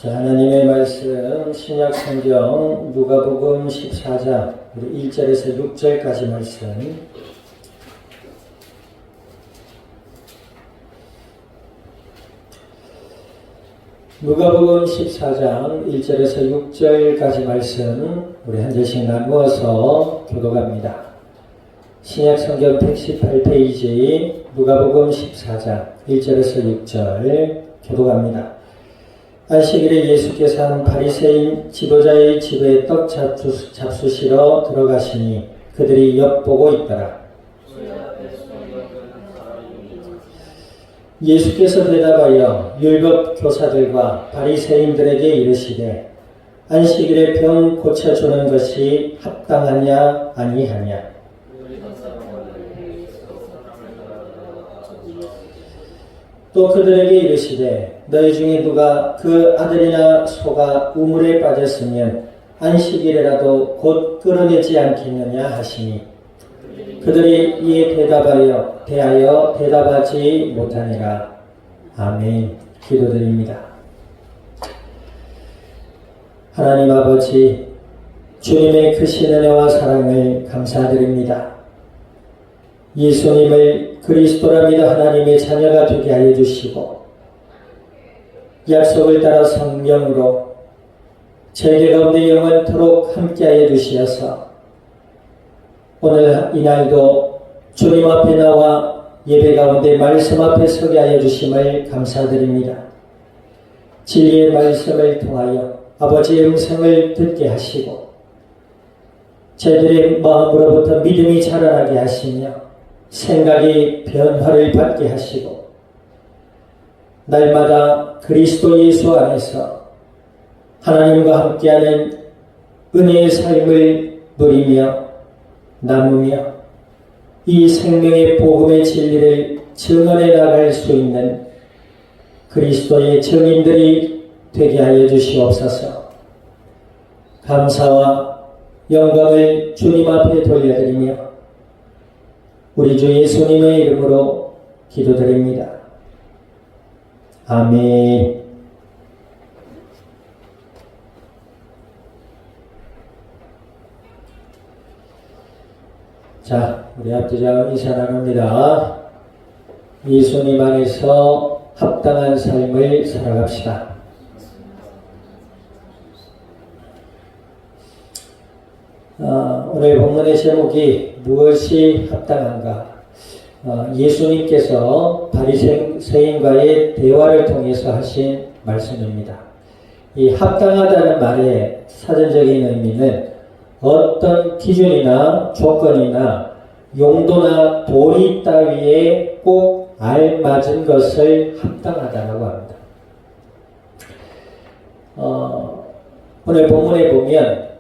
자, 하나님의 말씀 신약 성경 누가복음 14장 우리 1절에서 6절까지 말씀. 누가복음 14장 1절에서 6절까지 말씀 우리 한 절씩 나누어서 교독합니다. 신약 성경 118페이지 누가복음 14장 1절에서 6절 교독합니다. 안식일에 예수께서 한 바리새인 지도자의 집에 떡 잡수시러 들어가시니 그들이 엿보고 있더라. 예수께서 대답하여 율법 교사들과 바리새인들에게 이르시되 안식일에 병 고쳐주는 것이 합당하냐 아니하냐. 또 그들에게 이르시되 너희 중에 누가 그 아들이나 소가 우물에 빠졌으면 안식일에라도 곧 끌어내지 않겠느냐 하시니 그들이 이에 대하여 대답하지 못하니라. 아멘. 기도드립니다. 하나님 아버지, 주님의 크신 은혜와 사랑을 감사드립니다. 예수님을 그리스도라 믿어 하나님의 자녀가 되게 하여 주시고 약속을 따라 성령으로 세계 가운데 영원토록 함께하여 주시어서 오늘 이날도 주님 앞에 나와 예배 가운데 말씀 앞에 서게 하여 주심을 감사드립니다. 진리의 말씀을 통하여 아버지의 음성을 듣게 하시고 저희들의 마음으로부터 믿음이 자라나게 하시며 생각이 변화를 받게 하시고 날마다 그리스도 예수 안에서 하나님과 함께하는 은혜의 삶을 누리며 나누며 이 생명의 복음의 진리를 증언해 나갈 수 있는 그리스도의 증인들이 되게 하여 주시옵소서. 감사와 영광을 주님 앞에 돌려드리며 우리 주 예수님의 이름으로 기도드립니다. 아멘. 자, 우리 앞뒤장 인사 나눕니다. 예수님 안에서 합당한 삶을 살아갑시다. 오늘 본문의 제목이 무엇이 합당한가? 예수님께서 바리새인과의 대화를 통해서 하신 말씀입니다. 이 합당하다는 말의 사전적인 의미는 어떤 기준이나 조건이나 용도나 도리 따위에 꼭 알맞은 것을 합당하다라고 합니다. 오늘 본문에 보면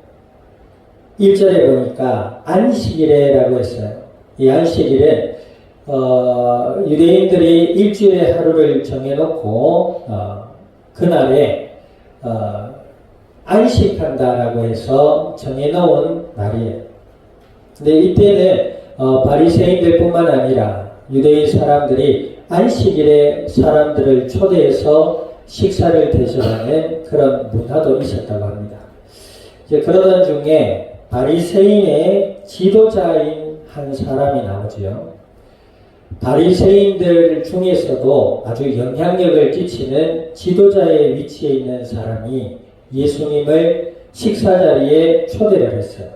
1절에 보니까 안식일에라고 했어요. 이 안식일은 유대인들이 일주일에 하루를 정해놓고 그날에 안식한다라고 해서 정해놓은 날이에요. 근데 이때는 바리새인들 뿐만 아니라 유대인 사람들이 안식일에 사람들을 초대해서 식사를 대접하는 그런 문화도 있었다고 합니다. 이제 그러던 중에 바리새인의 지도자인 한 사람이 나오죠. 바리새인들 중에서도 아주 영향력을 끼치는 지도자의 위치에 있는 사람이 예수님을 식사 자리에 초대를 했어요.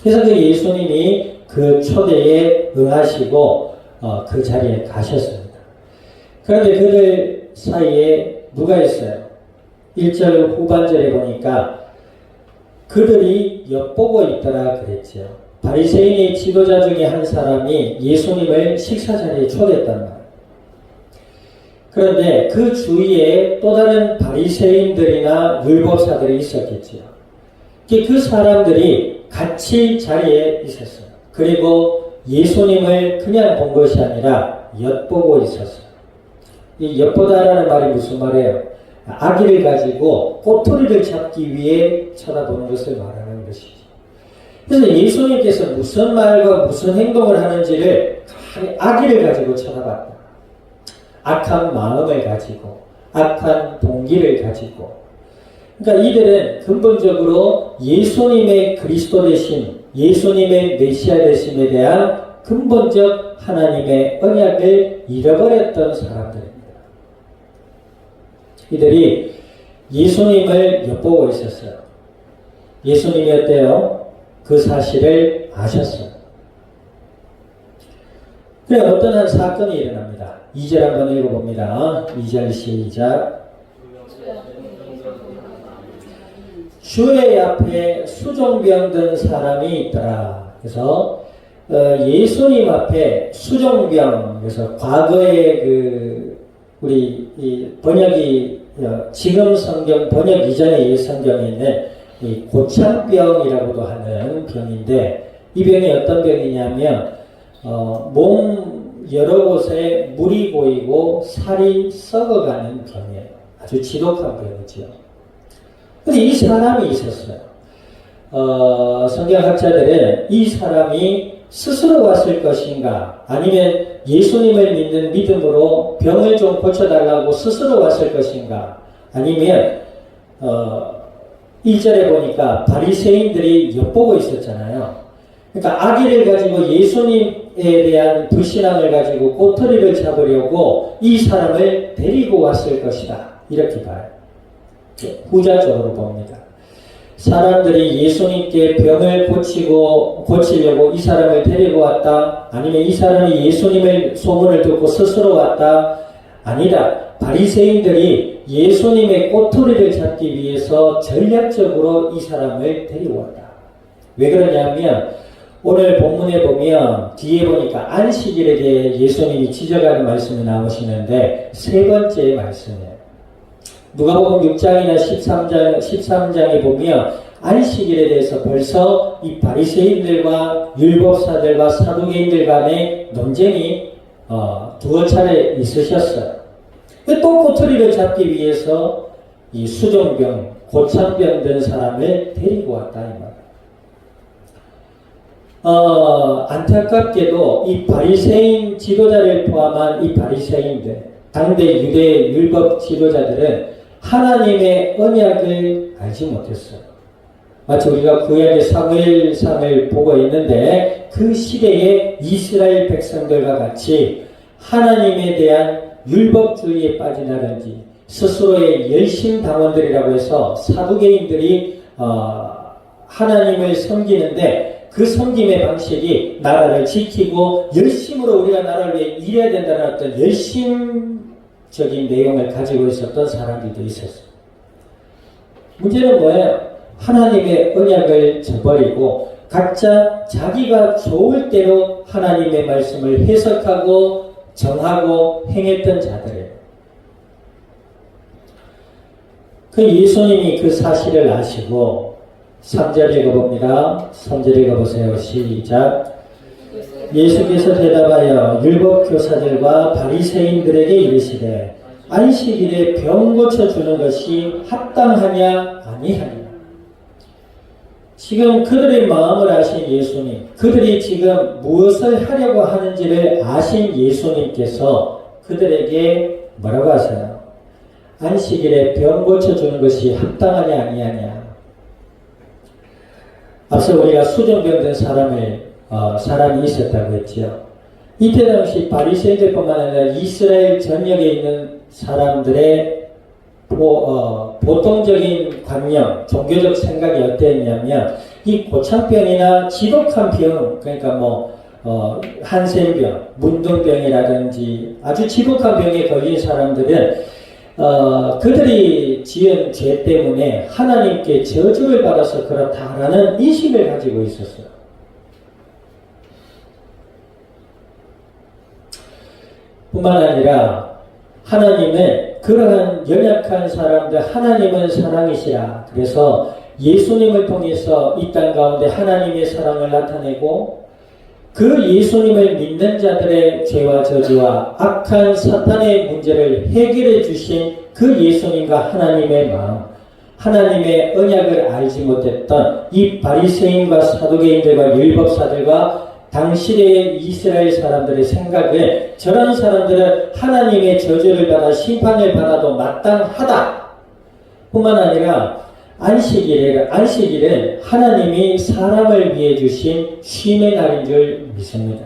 그래서 그 예수님이 그 초대에 응하시고 그 자리에 가셨습니다. 그런데 그들 사이에 누가 있어요? 1절 후반절에 보니까 그들이 엿보고 있더라 그랬죠. 바리새인의 지도자 중에 한 사람이 예수님을 식사 자리에 초대했단 말이에요. 그런데 그 주위에 또 다른 바리새인들이나 율법사들이 있었겠죠. 그 사람들이 같이 자리에 있었어요. 그리고 예수님을 그냥 본 것이 아니라 엿보고 있었어요. 이 엿보다라는 말이 무슨 말이에요? 아기를 가지고 꼬투리를 잡기 위해 쳐다보는 것을 말하는 것이죠. 그래서 예수님께서 무슨 말과 무슨 행동을 하는지를 아기를 가지고 쳐다봤다. 악한 마음을 가지고 악한 동기를 가지고, 그러니까 이들은 근본적으로 예수님의 그리스도 되신, 예수님의 메시아 되심에 대한 근본적 하나님의 언약을 잃어버렸던 사람들입니다. 이들이 예수님을 엿보고 있었어요. 예수님이 어때요? 그 사실을 아셨어요. 그래, 어떤 한 사건이 일어납니다. 2절 한번 읽어봅니다. 2절 시작. 주의 앞에 수종병 든 사람이 있더라. 그래서 예수님 앞에 수종병, 그래서 과거의 우리 이 번역이 지금 성경 번역 이전의 이 성경에 있는 이 고창병이라고도 하는 병인데, 이 병이 어떤 병이냐면 몸 여러 곳에 물이 고이고 살이 썩어가는 병이에요. 아주 지독한 병이죠. 근데 이 사람이 있었어요. 성경학자들은 이 사람이 스스로 왔을 것인가, 아니면 예수님을 믿는 믿음으로 병을 좀 고쳐달라고 스스로 왔을 것인가, 아니면 1절에 보니까 바리새인들이 엿보고 있었잖아요. 그러니까 악의를 가지고 예수님에 대한 불신앙을 가지고 꼬투리를 잡으려고 이 사람을 데리고 왔을 것이다, 이렇게 봐요. 후자적으로 봅니다. 사람들이 예수님께 병을 고치려고 이 사람을 데리고 왔다, 아니면 이 사람이 예수님의 소문을 듣고 스스로 왔다, 아니다. 바리새인들이 예수님의 꼬투리를 잡기 위해서 전략적으로 이 사람을 데리고 왔다. 왜 그러냐면 오늘 본문에 보면 뒤에 보니까 안식일에 대해 예수님이 지적하는 말씀이 나오시는데 세 번째 말씀이에요. 누가복음 6장이나 13장에 보면 안식일에 대해서 벌써 이 바리새인들과 율법사들과 사두개인들 간의 논쟁이 두어 차례 있으셨어요. 또 꼬투리를 잡기 위해서 이 수종병, 고창병 든 사람을 데리고 왔다, 이 말. 안타깝게도 이 바리새인 지도자를 포함한 이 바리새인들, 당대 유대 율법 지도자들은 하나님의 언약을 알지 못했어요. 마치 우리가 구약의 사무엘상을 보고 있는데 그 시대의 이스라엘 백성들과 같이 하나님에 대한 율법주의에 빠지나든지 스스로의 열심당원들이라고 해서 사두개인들이 하나님을 섬기는데 그 섬김의 방식이 나라를 지키고 열심으로 우리가 나라를 위해 일해야 된다는 어떤 열심적인 내용을 가지고 있었던 사람들도 있었어요. 문제는 뭐예요? 하나님의 언약을 저버리고 각자 자기가 좋을 대로 하나님의 말씀을 해석하고 정하고 행했던 자들이에요. 그 예수님이 그 사실을 아시고 3절 읽어봅니다. 3절 읽어보세요. 시작. 예수께서 대답하여 율법교사들과 바리새인들에게 이르시되 안식일에 병 고쳐주는 것이 합당하냐 아니하냐. 지금 그들의 마음을 아신 예수님, 그들이 지금 무엇을 하려고 하는지를 아신 예수님께서 그들에게 뭐라고 하세요? 안식일에 병 고쳐주는 것이 합당하냐 아니하냐. 앞서 우리가 수종병 든 사람이 있었다고 했지요. 이때 당시 바리새인들뿐만 아니라 이스라엘 전역에 있는 사람들의 보통적인 관념, 종교적 생각이 어땠냐면 이 고창병이나 지독한 병, 그러니까 한센병, 문둥병이라든지 아주 지독한 병에 걸린 사람들은 그들이 지은 죄 때문에 하나님께 저주를 받아서 그렇다라는 인식을 가지고 있었어요. 뿐만 아니라 하나님은 그러한 연약한 사람들, 하나님은 사랑이시라. 그래서 예수님을 통해서 이 땅 가운데 하나님의 사랑을 나타내고 그 예수님을 믿는 자들의 죄와 저주와 악한 사탄의 문제를 해결해 주신 그 예수님과 하나님의 마음, 하나님의 언약을 알지 못했던 이 바리새인과 사두개인들과 율법사들과 당시의 이스라엘 사람들의 생각에 저런 사람들은 하나님의 저주를 받아 심판을 받아도 마땅하다 뿐만 아니라 안식일은 하나님이 사람을 위해 주신 쉼의 날인 줄 믿습니다.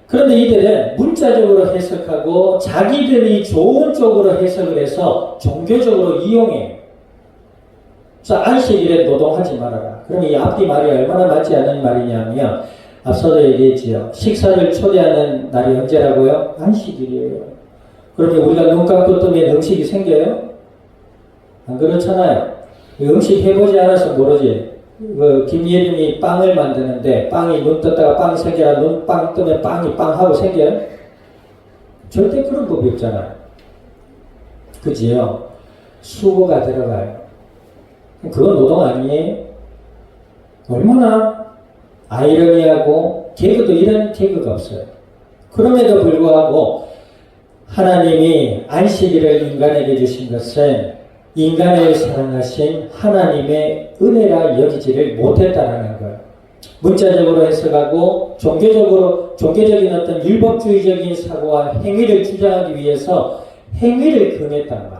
그런데 이들은 문자적으로 해석하고 자기들이 좋은 쪽으로 해석을 해서 종교적으로 이용해요. 자, 안식일에 노동하지 말아라. 그러면 이 앞뒤 말이 얼마나 맞지 않는 말이냐면 앞서도 얘기했지요. 식사를 초대하는 날이 언제라고요? 안식일이에요. 그러면 우리가 눈 감고 뜨면 음식이 생겨요? 안 그렇잖아요. 음식 해보지 않아서 모르지. 김예림이 빵을 만드는데 빵이 눈 떴다가 빵 생겨라 눈 빵 뜨면 빵이 빵 하고 생겨요? 절대 그런 법이 없잖아요. 그지요? 수고가 들어가요. 그건 노동 아니에요? 얼마나 아이러니하고 개그도 이런 개그가 없어요. 그럼에도 불구하고 하나님이 안식일을 인간에게 주신 것은 인간을 사랑하신 하나님의 은혜라 여기지를 못했다라는 거예요. 문자적으로 해석하고 종교적인 어떤 율법주의적인 사고와 행위를 주장하기 위해서 행위를 금했단 말이에요.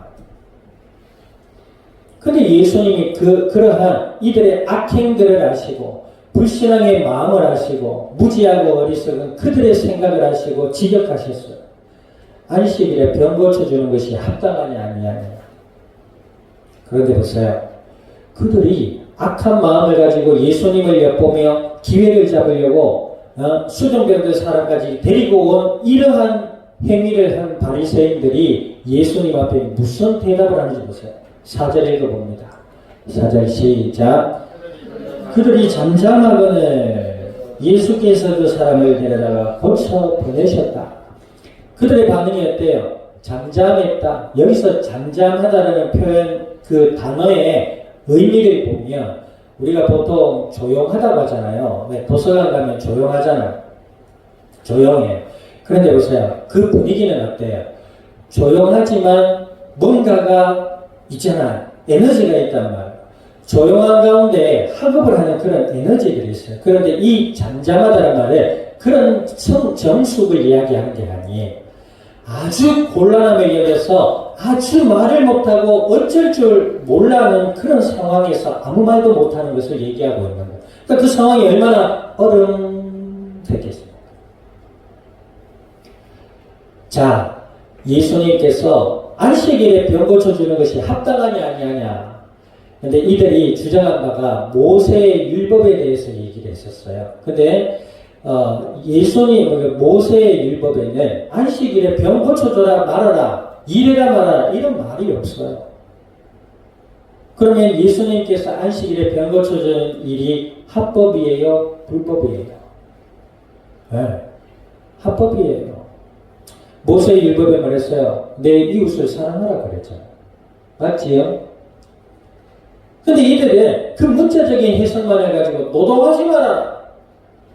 근데 예수님이 그러한 이들의 악행들을 아시고 불신앙의 마음을 아시고 무지하고 어리석은 그들의 생각을 아시고 지적하셨어요. 안식일에 병 고쳐주는 것이 합당하냐 아니냐. 그런데 보세요. 그들이 악한 마음을 가지고 예수님을 엿보며 기회를 잡으려고 수종병들 사람까지 데리고 온 이러한 행위를 한 바리새인들이 예수님 앞에 무슨 대답을 하는지 보세요. 4절 읽어봅니다. 4절 시작. 그들이 잠잠하거늘 예수께서 그 사람을 데려다가 고쳐 보내셨다. 그들의 반응이 어때요? 잠잠했다. 여기서 잠잠하다라는 표현 그 단어의 의미를 보면 우리가 보통 조용하다고 하잖아요. 네, 도서관 가면 조용하잖아요. 조용해. 그런데 보세요. 그 분위기는 어때요? 조용하지만 뭔가가 있잖아요. 에너지가 있단 말이에요. 조용한 가운데 학업을 하는 그런 에너지들이 있어요. 그런데 이 잠잠하다는 말에 그런 정숙을 이야기하는 게 아니에요. 아주 곤란함에 이어서 아주 말을 못하고 어쩔 줄 몰라하는 그런 상황에서 아무 말도 못하는 것을 얘기하고 있는 거예요. 그러니까 그 상황이 얼마나 어려움됐겠습니까? 자, 예수님께서 안식일에 병 고쳐주는 것이 합당하냐 아니하냐. 근데 이들이 주장한 바가 모세의 율법에 대해서 얘기를 했었어요. 근데 예수님 모세의 율법에는 안식일에 병 고쳐줘라 말아라 이래라 말아라 이런 말이 없어요. 그러면 예수님께서 안식일에 병 고쳐주는 일이 합법이에요? 불법이에요? 네, 합법이에요. 모세의 율법에 말했어요. 내 이웃을 사랑하라 그랬잖아요. 맞지요? 근데 이들은 그 문자적인 해석만 해가지고 노동하지 마라,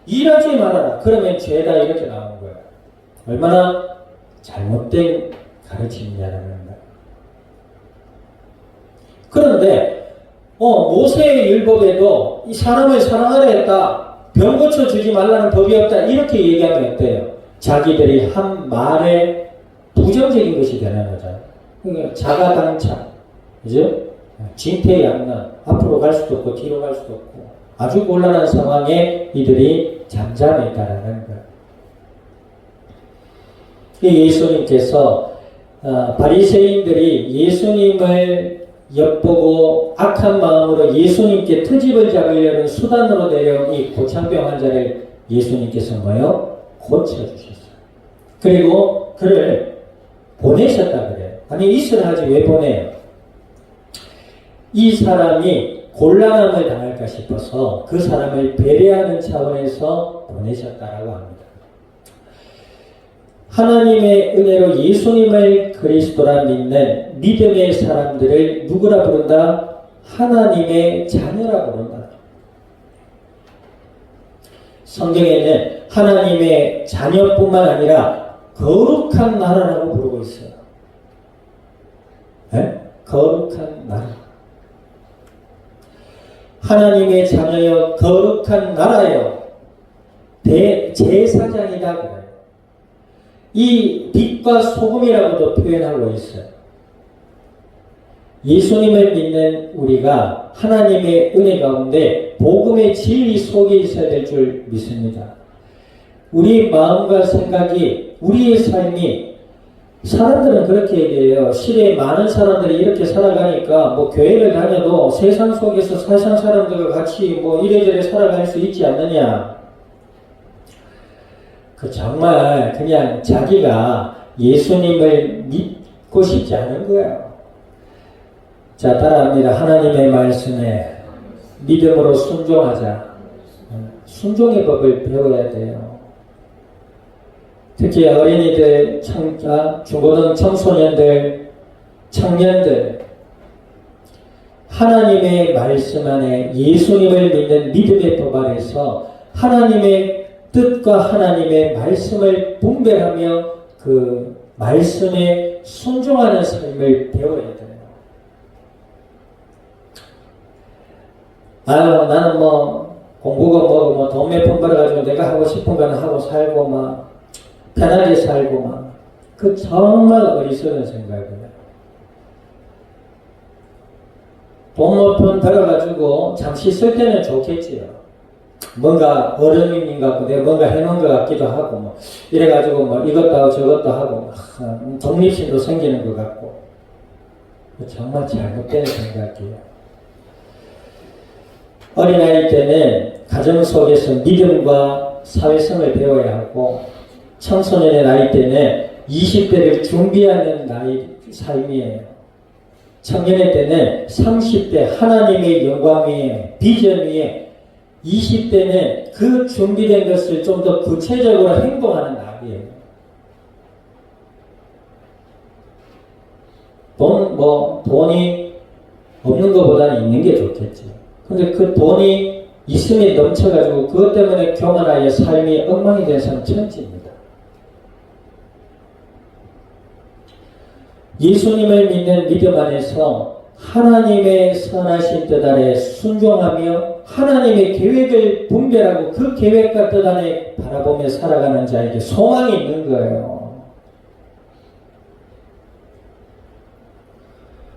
일하지 말아라. 그러면 죄다 이렇게 나오는 거예요. 얼마나 잘못된 가르침이냐라는 거예요. 그런데 모세의 율법에도 이 사람을 사랑하라 했다. 병 고쳐주지 말라는 법이 없다. 이렇게 얘기하면 어때요? 자기들이 한 말에 부정적인 것이 되는 거잖아요. 그러니까 자가당착, 그죠? 진퇴양난, 앞으로 갈 수도 없고 뒤로 갈 수도 없고 아주 곤란한 상황에 이들이 잠잠했다라는 거예요. 예수님께서 바리새인들이 예수님을 엿보고 악한 마음으로 예수님께 트집을 잡으려는 수단으로 내려온 이 고창병 환자를 예수님께서 뭐요? 고쳐주셨어요. 그리고 그를 보내셨다 그래요. 아니 있으라 하지 왜 보내요? 이 사람이 곤란함을 당할까 싶어서 그 사람을 배려하는 차원에서 보내셨다라고 합니다. 하나님의 은혜로 예수님을 그리스도라 믿는 믿음의 사람들을 누구라 부른다? 하나님의 자녀라 부른다. 성경에는 하나님의 자녀뿐만 아니라 거룩한 나라라고 부르고 있어요. 네? 거룩한 나라. 하나님의 자녀여 거룩한 나라여 대제사장이다 그래요. 이 빛과 소금이라고도 표현하고 있어요. 예수님을 믿는 우리가 하나님의 은혜 가운데 복음의 진리 속에 있어야 될 줄 믿습니다. 우리 마음과 생각이, 우리의 삶이, 사람들은 그렇게 얘기해요. 시대에 많은 사람들이 이렇게 살아가니까 뭐 교회를 다녀도 세상 속에서 세상 사람들과 같이 뭐 이래저래 살아갈 수 있지 않느냐. 그 정말 그냥 자기가 예수님을 믿고 싶지 않은 거예요. 자, 따라합니다. 하나님의 말씀에 믿음으로 순종하자. 순종의 법을 배워야 돼요. 특히 어린이들, 중고등 청소년들, 청년들, 하나님의 말씀 안에 예수님을 믿는 믿음의 법 아래서 하나님의 뜻과 하나님의 말씀을 분별하며 그 말씀에 순종하는 삶을 배워야 돼요. 나는 뭐 공부가 뭐고 돈 몇 푼 벌어가지고 내가 하고 싶은 거는 하고 살고 막 편하게 살고 막 그 정말 어리석은 생각이에요. 돈 몇 푼 벌어가지고 잠시 쓸 때는 좋겠지요. 뭔가 어른인 것 같고 내가 뭔가 해놓은 것 같기도 하고 뭐 이래가지고 뭐 이것도 하고 저것도 하고 독립심도 생기는 것 같고 정말 잘못된 생각이에요. 어린아이 때는 가정 속에서 믿음과 사회성을 배워야 하고 청소년의 나이 때는 20대를 준비하는 삶이에요. 청년의 때는 30대 하나님의 영광 위에 비전 위에 20대는 그 준비된 것을 좀 더 구체적으로 행동하는 나이에요. 돈이 없는 것보다는 있는 게 좋겠지. 근데 그 돈이 있음에 넘쳐가지고 그것 때문에 교만하여 삶이 엉망이 된 사람 천지입니다. 예수님을 믿는 믿음 안에서 하나님의 선하신 뜻 아래 순종하며 하나님의 계획을 분별하고 그 계획과 뜻 안에 바라보며 살아가는 자에게 소망이 있는 거예요.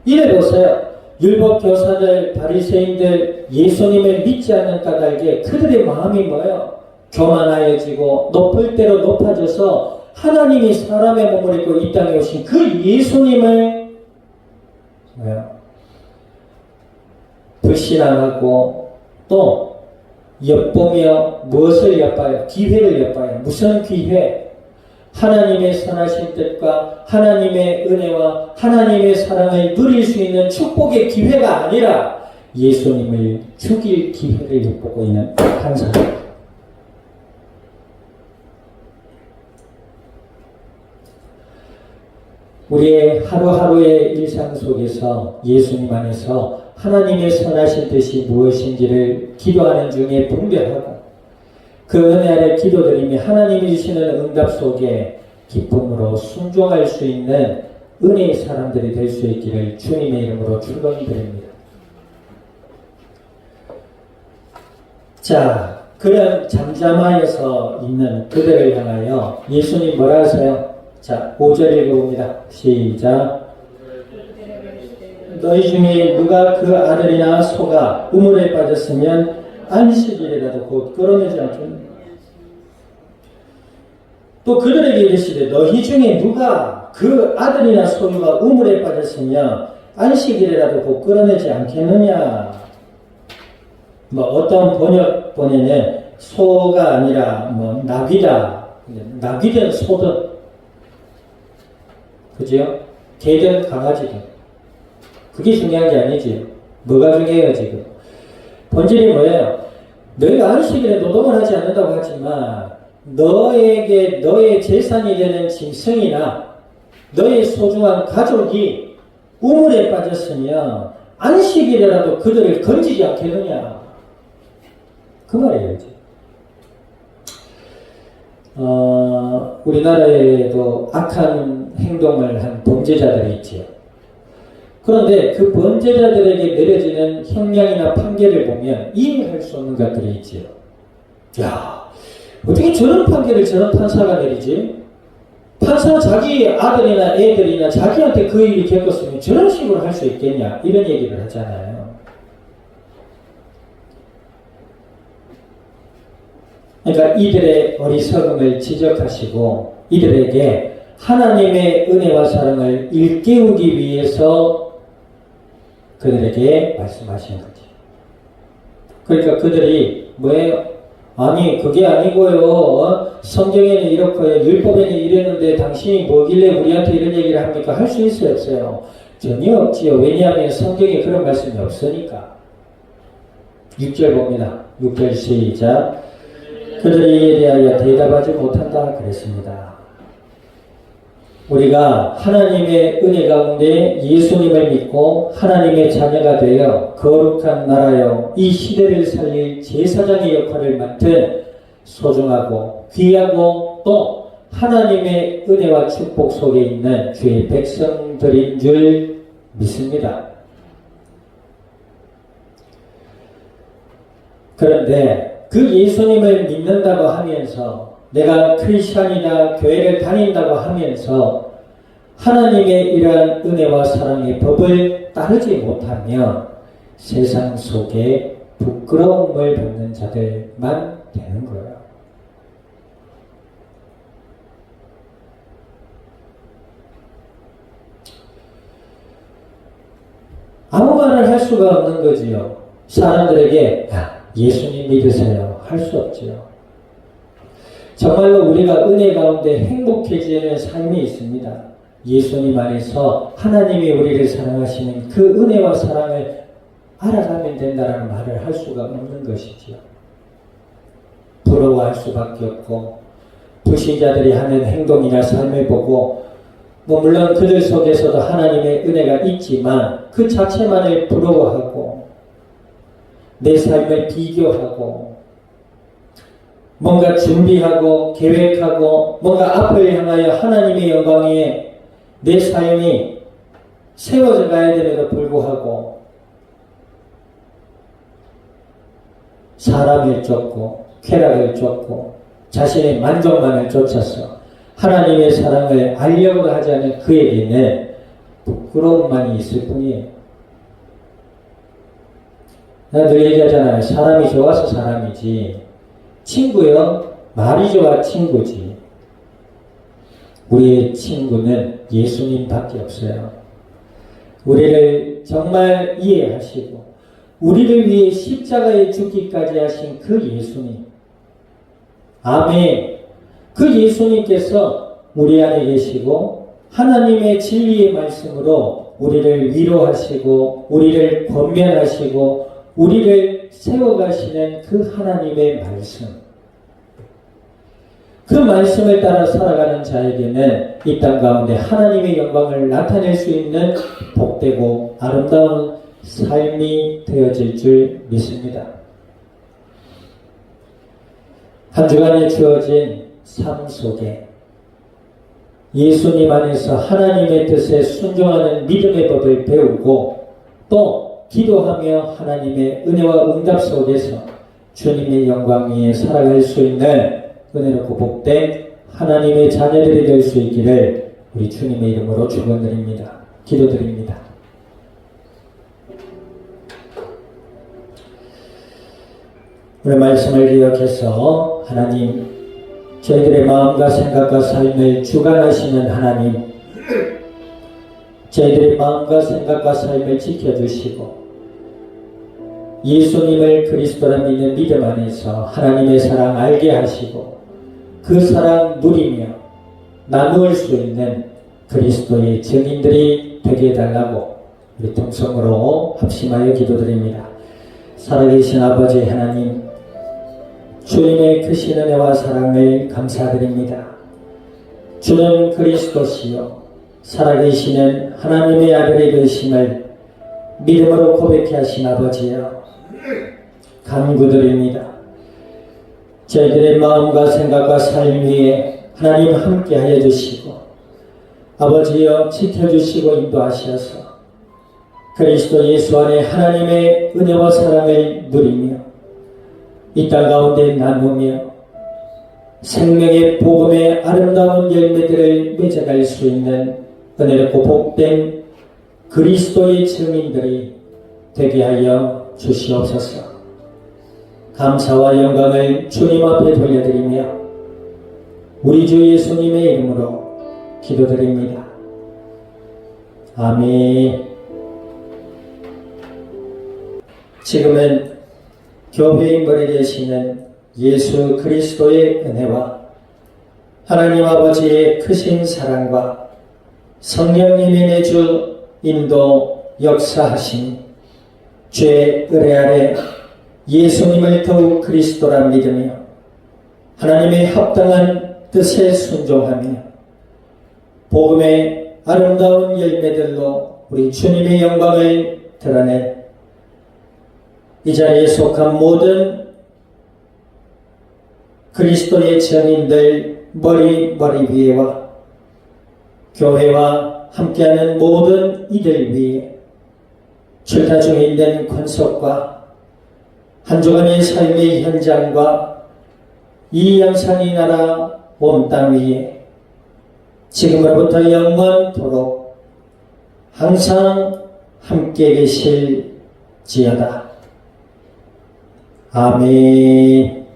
이래 보세요. 율법 교사들, 바리새인들, 예수님을 믿지 않는 까닭에 그들의 마음이 뭐예요? 교만하여지고 높을 대로 높아져서 하나님이 사람의 몸을 입고 이 땅에 오신 그 예수님을 뭐예요? 불신앙하고 또 엿보며 무엇을 엿봐요? 기회를 엿봐요. 무슨 기회? 하나님의 선하신 뜻과 하나님의 은혜와 하나님의 사랑을 누릴 수 있는 축복의 기회가 아니라 예수님을 죽일 기회를 엿보고 있는 한 사람. 우리의 하루하루의 일상 속에서 예수님 안에서 하나님의 선하신 뜻이 무엇인지를 기도하는 중에 분별하고 그 은혜 아래 기도드리며 하나님이 주시는 응답 속에 기쁨으로 순종할 수 있는 은혜의 사람들이 될 수 있기를 주님의 이름으로 축원드립니다. 자, 그런 잠잠하여서 있는 그들을 향하여 예수님 뭐라 하세요? 자, 5절 읽어봅니다. 시작. 너희 중에 누가 그 아들이나 소가 우물에 빠졌으면 안식일이라도 곧 끌어내지 않겠느냐. 또 그들에게 이르시되 너희 중에 누가 그 아들이나 소유가 우물에 빠졌으면 안식일이라도 곧 끌어내지 않겠느냐. 뭐 어떤 번역본에는 소가 아니라 뭐 나귀다. 나귀든 소든 그죠? 개든 강아지든 그게 중요한 게 아니지. 뭐가 중요해요 지금? 본질이 뭐예요? 너희가 안식일에 노동을 하지 않는다고 하지만 너에게 너의 재산이 되는 짐승이나 너의 소중한 가족이 우물에 빠졌으면 안식일이라도 그들을 건지지 않겠느냐. 그 말이에요. 우리나라에도 악한 행동을 한 범죄자들이 있지요. 그런데 그 범죄자들에게 내려지는 형량이나 판결을 보면 이해할 수 없는 것들이 있지요. 야, 어떻게 저런 판결을 저런 판사가 내리지? 판사는 자기 아들이나 애들이나 자기한테 그 일이 겪었으면 저런 식으로 할 수 있겠냐? 이런 얘기를 하잖아요. 그러니까 이들의 어리석음을 지적하시고 이들에게 하나님의 은혜와 사랑을 일깨우기 위해서 그들에게 말씀하신 거죠. 그러니까 그들이 뭐예요? 아니 그게 아니고요. 성경에는 이렇고요. 율법에는 이랬는데 당신이 뭐길래 우리한테 이런 얘기를 합니까? 할 수 있어요? 없어요? 전혀 없지요. 왜냐하면 성경에 그런 말씀이 없으니까. 6절 봅니다. 6절 시작. 그들이 이에 대하여 대답하지 못한다 그랬습니다. 우리가 하나님의 은혜 가운데 예수님을 믿고 하나님의 자녀가 되어 거룩한 나라여 이 시대를 살릴 제사장의 역할을 맡은 소중하고 귀하고 또 하나님의 은혜와 축복 속에 있는 주의 백성들인 줄 믿습니다. 그런데 그 예수님을 믿는다고 하면서 내가 크리스찬이다 교회를 다닌다고 하면서 하나님의 이러한 은혜와 사랑의 법을 따르지 못하면 세상 속에 부끄러움을 받는 자들만 되는 거예요. 아무 말을 할 수가 없는 거지요. 사람들에게 예수님 믿으세요. 할 수 없지요. 정말로 우리가 은혜 가운데 행복해지는 삶이 있습니다. 예수님 안에서 하나님이 우리를 사랑하시는 그 은혜와 사랑을 알아가면 된다는 말을 할 수가 없는 것이지요. 부러워할 수밖에 없고 불신자들이 하는 행동이나 삶을 보고 물론 그들 속에서도 하나님의 은혜가 있지만 그 자체만을 부러워하고 내 삶을 비교하고 뭔가 준비하고 계획하고 뭔가 앞을 향하여 하나님의 영광에 내 삶이 세워져 가야 됨에도 불구하고 사람을 쫓고 쾌락을 쫓고 자신의 만족만을 쫓아서 하나님의 사랑을 알려고 하지 않은 그에게는 부끄러움만이 있을 뿐이에요. 내가 늘 얘기하잖아요. 사람이 좋아서 사람이지 친구요? 말이 좋아 친구지. 우리의 친구는 예수님밖에 없어요. 우리를 정말 이해하시고 우리를 위해 십자가에 죽기까지 하신 그 예수님. 아멘. 그 예수님께서 우리 안에 계시고 하나님의 진리의 말씀으로 우리를 위로하시고 우리를 권면하시고 우리를 세워가시는 그 하나님의 말씀. 그 말씀을 따라 살아가는 자에게는 이 땅 가운데 하나님의 영광을 나타낼 수 있는 복되고 아름다운 삶이 되어질 줄 믿습니다. 한 주간에 주어진 삶 속에 예수님 안에서 하나님의 뜻에 순종하는 믿음의 법을 배우고 또 기도하며 하나님의 은혜와 응답 속에서 주님의 영광 위에 살아갈 수 있는 은혜롭고 복된 하나님의 자녀들이 될 수 있기를 우리 주님의 이름으로 축원드립니다. 기도드립니다. 오늘 말씀을 기억해서 하나님 저희들의 마음과 생각과 삶을 주관하시는 하나님 저희들의 마음과 생각과 삶을 지켜주시고 예수님을 그리스도라 믿는 믿음 안에서 하나님의 사랑 알게 하시고 그 사랑 누리며 나누을 수 있는 그리스도의 증인들이 되게 해달라고 우리 통성으로 합심하여 기도드립니다. 살아계신 아버지 하나님 주님의 크신 은혜와 사랑을 감사드립니다. 주는 그리스도시요 살아계시는 하나님의 아들이 되심을 믿음으로 고백해 하신 아버지여 간구드립니다. 저희들의 마음과 생각과 삶 위에 하나님 함께하여 주시고 아버지여 지켜주시고 인도하셔서 그리스도 예수 안에 하나님의 은혜와 사랑을 누리며 이 땅 가운데 나누며 생명의 복음의 아름다운 열매들을 맺어갈 수 있는 은혜롭고 복된 그리스도의 증인들이 되게 하여 주시옵소서. 감사와 영광을 주님 앞에 돌려드리며 우리 주 예수님의 이름으로 기도드립니다. 아멘. 지금은 교회의 머리 되시는 예수 그리스도의 은혜와 하나님 아버지의 크신 사랑과 성령님이 매주 인도 역사하신 죄 의뢰 아래 예수님을 더욱 그리스도라 믿으며 하나님의 합당한 뜻에 순종하며 복음의 아름다운 열매들로 우리 주님의 영광을 드러내 이 자리에 속한 모든 그리스도의 증인들 머리 위에와 교회와 함께하는 모든 이들 위에 출타 중에 있는 권속과 한 주간의 삶의 현장과 이 영상이 나라 온 땅 위에 지금으로부터 영원토록 항상 함께 계실지어다. 아멘.